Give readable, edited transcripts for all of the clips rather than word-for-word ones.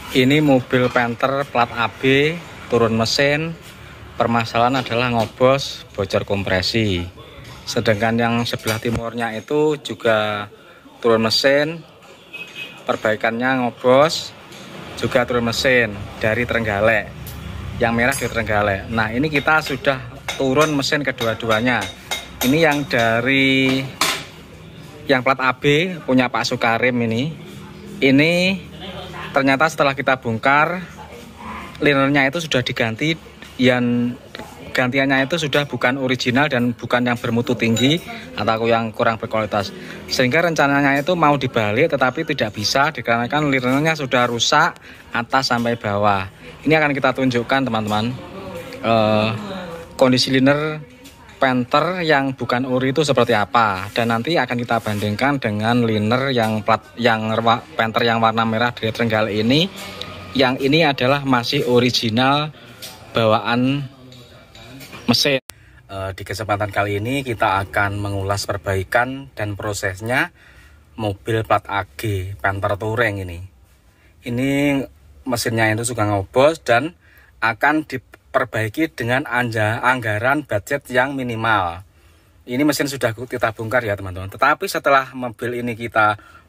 Ini mobil Panther plat AB, turun mesin. Permasalahan adalah ngobos, bocor kompresi. Sedangkan yang sebelah timurnya itu juga turun mesin, perbaikannya ngobos, juga turun mesin dari Trenggalek. Yang merah di Trenggalek. Nah, ini kita sudah turun mesin kedua-duanya. Ini yang dari yang plat AB punya Pak Sukarim ini. Ini ternyata setelah kita bongkar, linernya itu sudah diganti, yang gantiannya itu sudah bukan original dan bukan yang bermutu tinggi atau yang kurang berkualitas. Sehingga rencananya itu mau dibalik tetapi tidak bisa dikarenakan linernya sudah rusak atas sampai bawah. Ini akan kita tunjukkan teman-teman, kondisi liner Panther yang bukan ori itu seperti apa, dan nanti akan kita bandingkan dengan liner yang Panther yang warna merah dari Trenggalek ini. Yang ini adalah masih original bawaan mesin. Di kesempatan kali ini kita akan mengulas perbaikan dan prosesnya mobil plat AG Panther Touring ini. Ini mesinnya itu suka ngobos dan akan diperbaiki dengan anggaran budget yang minimal. Ini mesin sudah kita bongkar ya teman-teman. Tetapi setelah mobil ini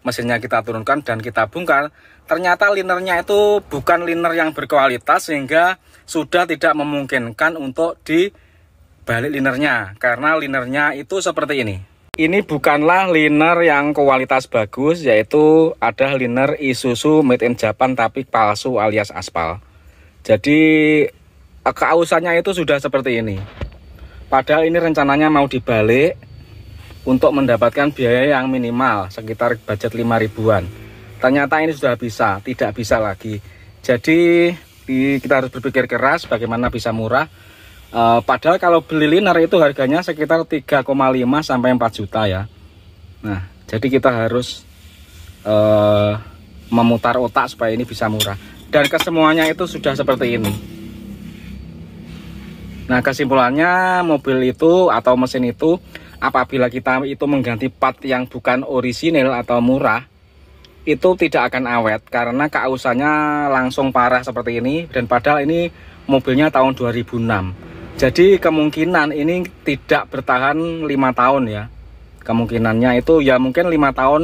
mesinnya kita turunkan dan kita bongkar, ternyata linernya itu bukan liner yang berkualitas, sehingga sudah tidak memungkinkan untuk dibalik linernya, karena linernya itu seperti ini. Ini bukanlah liner yang kualitas bagus, yaitu ada liner Isuzu made in Japan tapi palsu alias aspal. Jadi keausannya itu sudah seperti ini. Padahal ini rencananya mau dibalik untuk mendapatkan biaya yang minimal sekitar budget 5 ribuan. Ternyata ini sudah bisa, tidak bisa lagi. Jadi kita harus berpikir keras bagaimana bisa murah. Padahal kalau beli liner itu harganya sekitar 3,5 sampai 4 juta ya. Nah, jadi kita harus memutar otak supaya ini bisa murah. Dan kesemuanya itu sudah seperti ini. Nah, kesimpulannya mobil itu atau mesin itu apabila kita itu mengganti part yang bukan orisinil atau murah, itu tidak akan awet karena keausannya langsung parah seperti ini. Dan padahal ini mobilnya tahun 2006. Jadi kemungkinan ini tidak bertahan 5 tahun ya. Kemungkinannya itu ya mungkin 5 tahun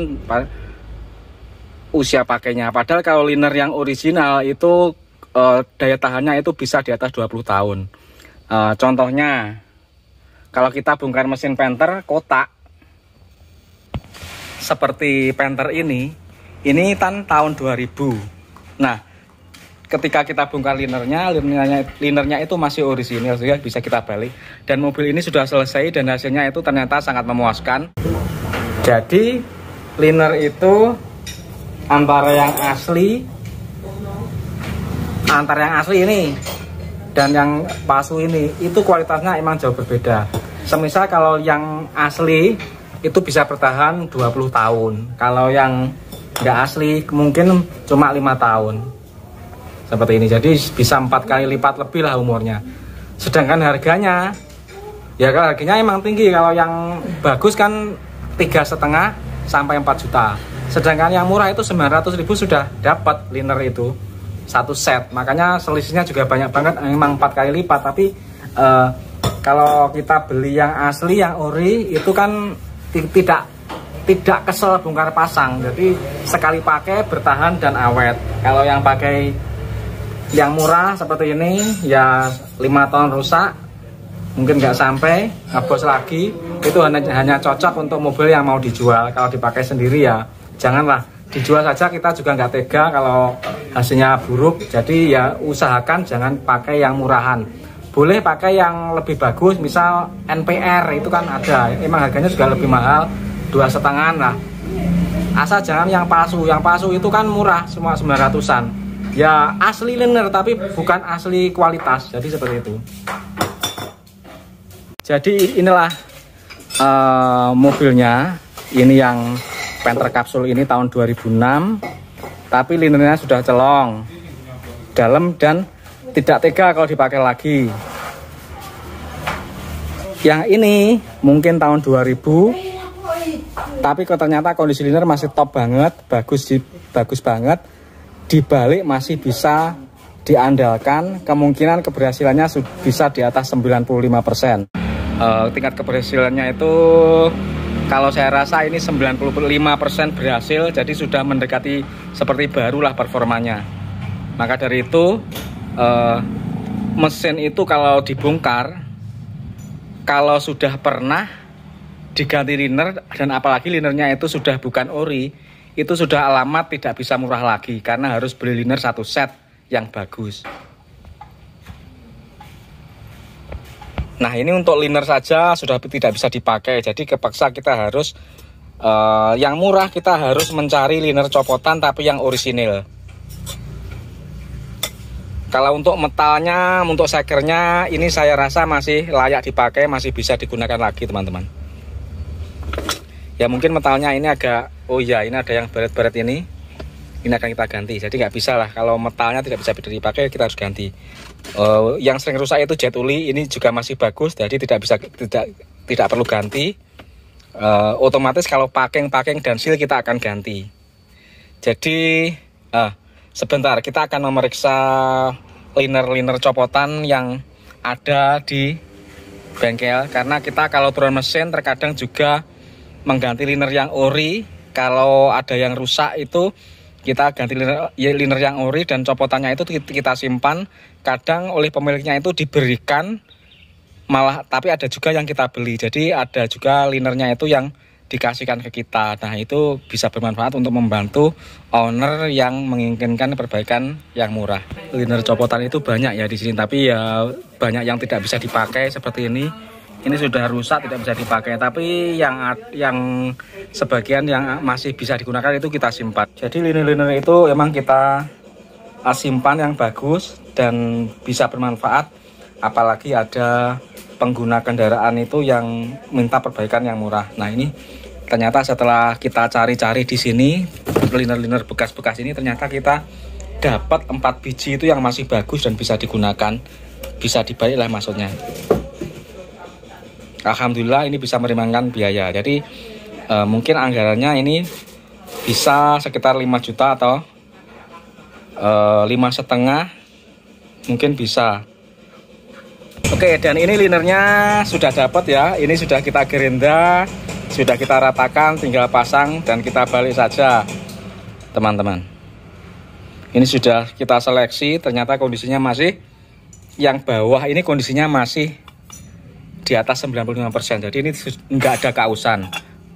usia pakainya. Padahal kalau liner yang original itu daya tahannya itu bisa di atas 20 tahun. Contohnya, kalau kita bongkar mesin Panther kotak seperti Panther ini kan tahun 2000. Nah, ketika kita bongkar linernya itu masih orisinal, sehingga bisa kita balik. Dan mobil ini sudah selesai dan hasilnya itu ternyata sangat memuaskan. Jadi liner itu antara yang asli ini dan yang palsu ini itu kualitasnya emang jauh berbeda. Semisal kalau yang asli itu bisa bertahan 20 tahun. Kalau yang nggak asli mungkin cuma 5 tahun. Seperti ini. Jadi bisa 4 kali lipat lebih lah umurnya. Sedangkan harganya emang tinggi. Kalau yang bagus kan 3,5 sampai 4 juta. Sedangkan yang murah itu 900.000 sudah dapat liner itu satu set. Makanya selisihnya juga banyak banget, memang 4 kali lipat. Tapi kalau kita beli yang asli, yang ori itu kan tidak kesel bongkar pasang. Jadi sekali pakai bertahan dan awet. Kalau yang pakai yang murah seperti ini ya 5 tahun rusak, mungkin nggak sampai, ngabos lagi. Itu hanya cocok untuk mobil yang mau dijual. Kalau dipakai sendiri ya janganlah, dijual saja kita juga nggak tega kalau hasilnya buruk. Jadi ya usahakan jangan pakai yang murahan. Boleh pakai yang lebih bagus, misal NPR itu kan ada, emang harganya juga lebih mahal, 2,5 lah. Asal jangan yang palsu. Yang palsu itu kan murah, semua 900-an. Ya asli liner tapi bukan asli kualitas. Jadi seperti itu. Jadi inilah mobilnya. Ini yang Panther kapsul ini tahun 2006. Tapi linernya sudah celong dalam dan tidak tega kalau dipakai lagi. Yang ini mungkin tahun 2000. Tapi kok ternyata kondisi liner masih top banget, bagus banget. dibalik masih bisa diandalkan, kemungkinan keberhasilannya bisa di atas 95%. Tingkat keberhasilannya itu kalau saya rasa ini 95% berhasil, jadi sudah mendekati seperti barulah performanya. Maka dari itu mesin itu kalau dibongkar, kalau sudah pernah diganti liner, dan apalagi linernya itu sudah bukan ori, itu sudah alamat tidak bisa murah lagi, karena harus beli liner satu set yang bagus. Nah, ini untuk liner saja sudah tidak bisa dipakai, jadi kepaksa kita harus yang murah, kita harus mencari liner copotan tapi yang orisinil. Kalau untuk metalnya, untuk sekernya, ini saya rasa masih layak dipakai, masih bisa digunakan lagi teman-teman. Ya mungkin metalnya ini agak, oh ya ini ada yang baret-baret ini akan kita ganti. Jadi nggak bisa lah, kalau metalnya tidak bisa dipakai kita harus ganti. Yang sering rusak itu jet uli, ini juga masih bagus, jadi tidak perlu ganti. Otomatis kalau packing dan seal kita akan ganti. Jadi sebentar, kita akan memeriksa liner copotan yang ada di bengkel, karena kita kalau turun mesin terkadang juga mengganti liner yang ori. Kalau ada yang rusak itu kita ganti liner yang ori, dan copotannya itu kita simpan. Kadang oleh pemiliknya itu diberikan, malah tapi ada juga yang kita beli. Jadi ada juga linernya itu yang dikasihkan ke kita. Nah, itu bisa bermanfaat untuk membantu owner yang menginginkan perbaikan yang murah. Liner copotan itu banyak ya di sini, tapi ya banyak yang tidak bisa dipakai seperti ini. Ini sudah rusak, tidak bisa dipakai, tapi yang sebagian yang masih bisa digunakan itu kita simpan. Jadi liner-liner itu emang kita simpan yang bagus dan bisa bermanfaat, apalagi ada pengguna kendaraan itu yang minta perbaikan yang murah. Nah, ini ternyata setelah kita cari-cari di sini, liner-liner bekas-bekas ini ternyata kita dapat 4 biji itu yang masih bagus dan bisa digunakan, bisa dibalik lah maksudnya. Alhamdulillah ini bisa meringankan biaya. Jadi mungkin anggarannya ini bisa sekitar 5 juta atau 5,5 mungkin bisa. Oke, dan ini linernya sudah dapat ya. Ini sudah kita gerinda, sudah kita ratakan, tinggal pasang dan kita balik saja teman-teman. Ini sudah kita seleksi, ternyata kondisinya masih, yang bawah ini kondisinya masih di atas 95%. Jadi ini nggak ada kausan.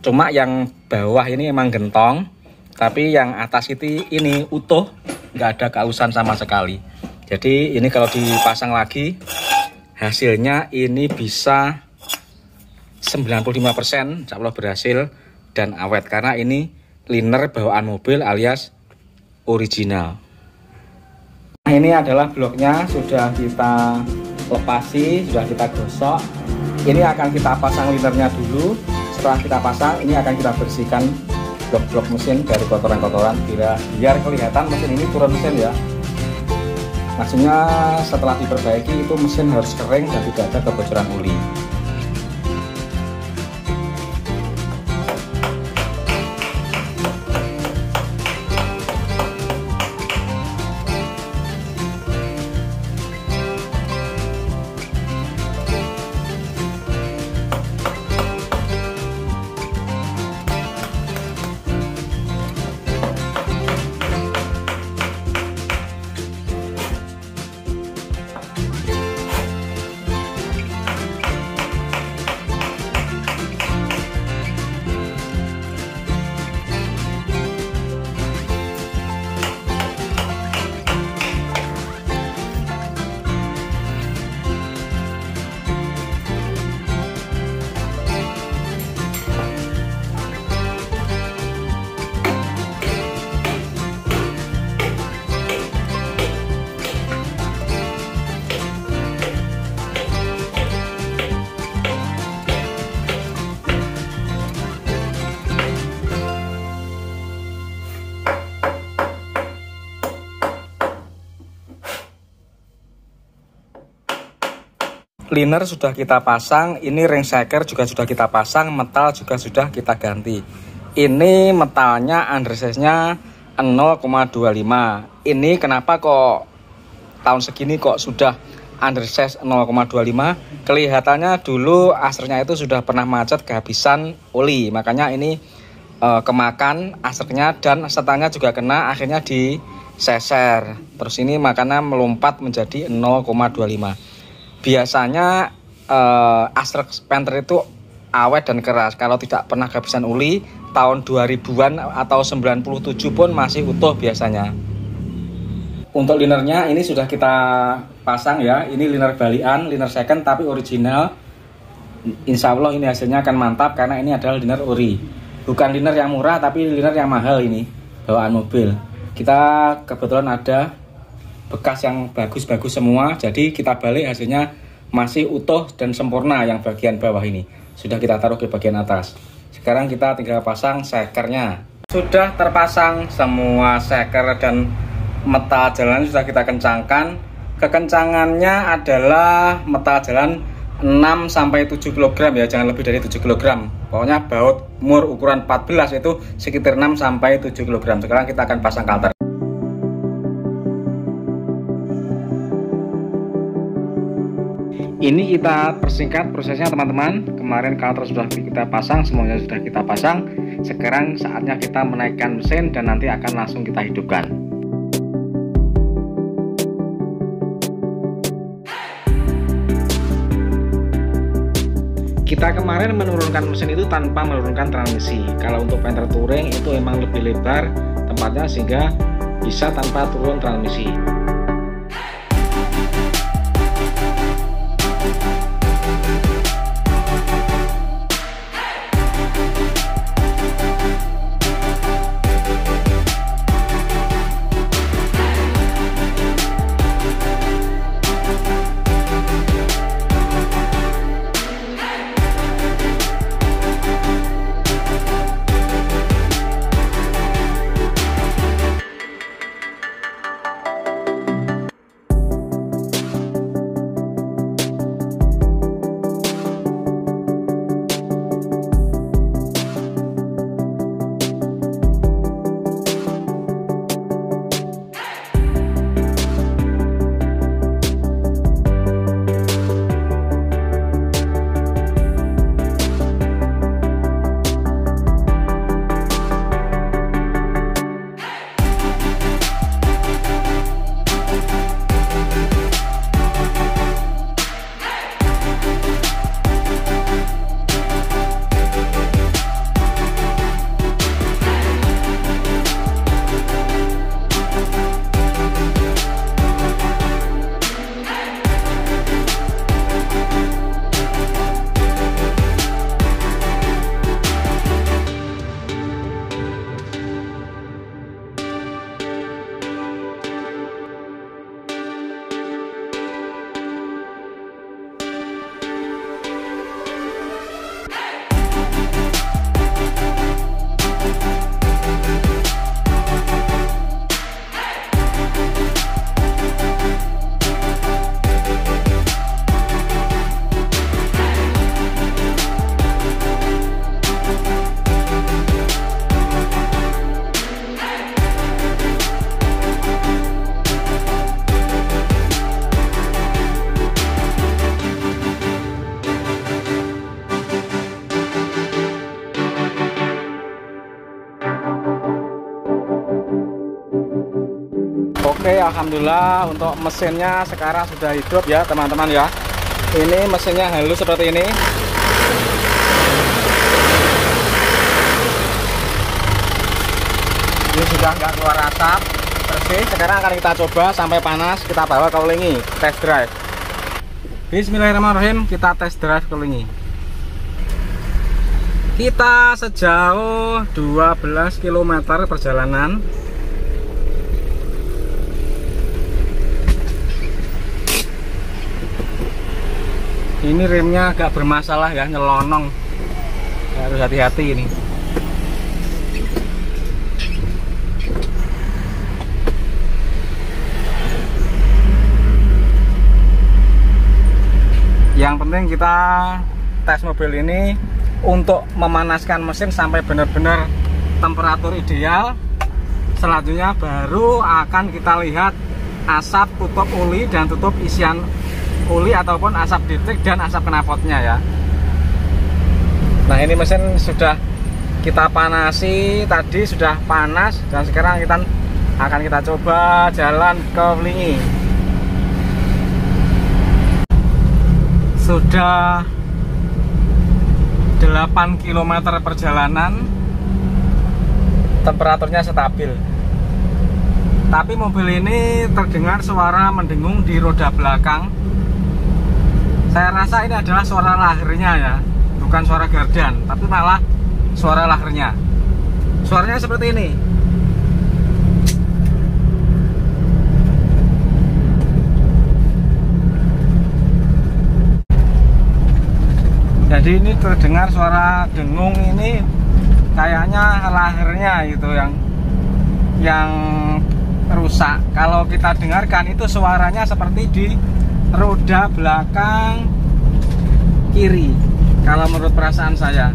Cuma yang bawah ini emang gentong, tapi yang atas itu ini utuh, nggak ada kausan sama sekali. Jadi ini kalau dipasang lagi, hasilnya ini bisa 95% insya Allah berhasil dan awet, karena ini liner bawaan mobil alias original. Nah, ini adalah bloknya, sudah kita lepasi, sudah kita gosok. Ini akan kita pasang linernya dulu. Setelah kita pasang, ini akan kita bersihkan blok-blok mesin dari kotoran-kotoran biar kelihatan mesin ini turun mesin ya. Maksudnya setelah diperbaiki itu mesin harus kering dan tidak ada kebocoran uli. Liner sudah kita pasang, ini ring shaker juga sudah kita pasang, metal juga sudah kita ganti. Ini metalnya undersize-nya 0,25. Ini kenapa kok tahun segini kok sudah undersize 0,25? Kelihatannya dulu asernya itu sudah pernah macet kehabisan oli, makanya ini kemakan asernya dan setannya juga kena, akhirnya diseser. Terus ini makanya melompat menjadi 0,25. Biasanya aser Panther itu awet dan keras. Kalau tidak pernah kehabisan oli, tahun 2000-an atau 97 pun masih utuh biasanya. Untuk linernya ini sudah kita pasang ya. Ini liner balian, liner second tapi original. Insya Allah ini hasilnya akan mantap karena ini adalah liner ori. Bukan liner yang murah tapi liner yang mahal ini, bawaan mobil. Kita kebetulan ada bekas yang bagus-bagus semua, jadi kita balik hasilnya masih utuh dan sempurna yang bagian bawah ini. Sudah kita taruh ke bagian atas. Sekarang kita tinggal pasang sekernya. Sudah terpasang semua seker dan meta jalan sudah kita kencangkan. Kekencangannya adalah meta jalan 6-7 kg ya, jangan lebih dari 7 kg. Pokoknya baut mur ukuran 14 itu sekitar 6-7 kg. Sekarang kita akan pasang kalter. Ini kita persingkat prosesnya teman-teman. Kemarin kalter sudah kita pasang, semuanya sudah kita pasang. Sekarang saatnya kita menaikkan mesin dan nanti akan langsung kita hidupkan. Kita kemarin menurunkan mesin itu tanpa menurunkan transmisi. Kalau untuk Panther Touring itu emang lebih lebar tempatnya sehingga bisa tanpa turun transmisi. Oke, alhamdulillah untuk mesinnya sekarang sudah hidup ya teman-teman ya. Ini mesinnya halus seperti ini. Ini sudah nggak keluar asap, bersih. Sekarang akan kita coba sampai panas, kita bawa ke Ulingi test drive. Bismillahirrahmanirrahim, kita test drive ke Ulingi. Kita sejauh 12 km perjalanan. Ini remnya agak bermasalah ya, nyelonong. Harus hati-hati ini. Yang penting kita tes mobil ini untuk memanaskan mesin sampai benar-benar temperatur ideal Selanjutnya baru akan kita lihat asap tutup oli dan tutup isian oli ataupun asap ditrik dan asap knalpotnya ya. Nah, ini mesin sudah kita panasi, tadi sudah panas dan sekarang kita akan kita coba jalan ke Wlingi. Sudah 8 km perjalanan, temperaturnya stabil. Tapi mobil ini terdengar suara mendengung di roda belakang. Saya rasa ini adalah suara lahirnya ya, bukan suara gardan, tapi malah suara lahirnya. Suaranya seperti ini. Jadi ini terdengar suara dengung ini kayaknya lahirnya itu yang rusak. Kalau kita dengarkan itu suaranya seperti di roda belakang kiri, kalau menurut perasaan saya.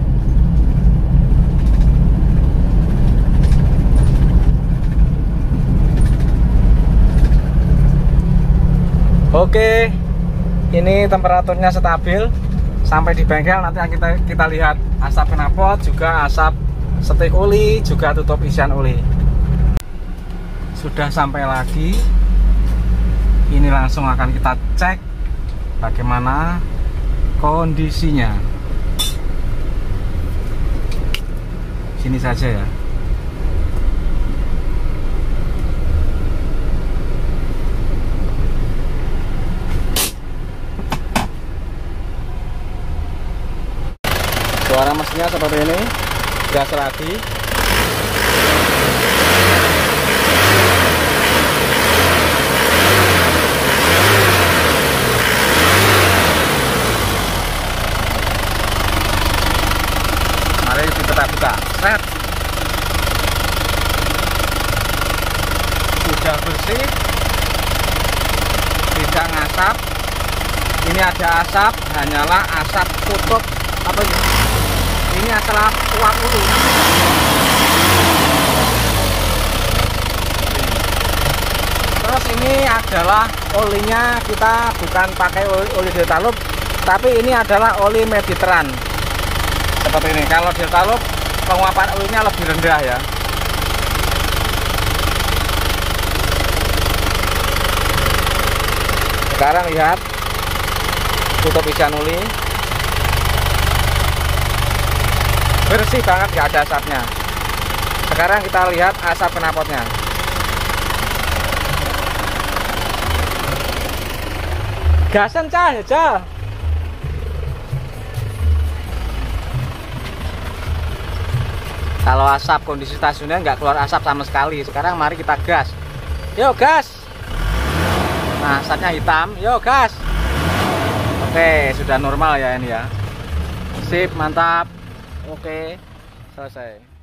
Oke, ini temperaturnya stabil. Sampai di bengkel nanti kita lihat asap knalpot, juga asap setik oli, juga tutup isian oli. Sudah sampai lagi. Ini langsung akan kita cek bagaimana kondisinya. Sini saja ya. Suara mesinnya seperti ini, gas lagi. Mari kita buka. Set. Sudah bersih, tidak ngasap. Ini ada asap, hanyalah asap tutup apa ini? Ini adalah uap ulu. Terus ini adalah olinya, kita bukan pakai oli Deltalup, tapi ini adalah oli Mediterran. Seperti ini. Kalau Deltalup penguapan olinya lebih rendah ya. Sekarang lihat tutup isian oli. Bersih banget, nggak ada asapnya. Sekarang kita lihat asap knalpotnya. Gasan cah ya cah. Kalau asap kondisi stasiunnya nggak keluar asap sama sekali. Sekarang mari kita gas. Yuk gas. Nah, asapnya hitam. Yuk gas. Oke, sudah normal ya ini ya. Sip, mantap. Oke, selesai.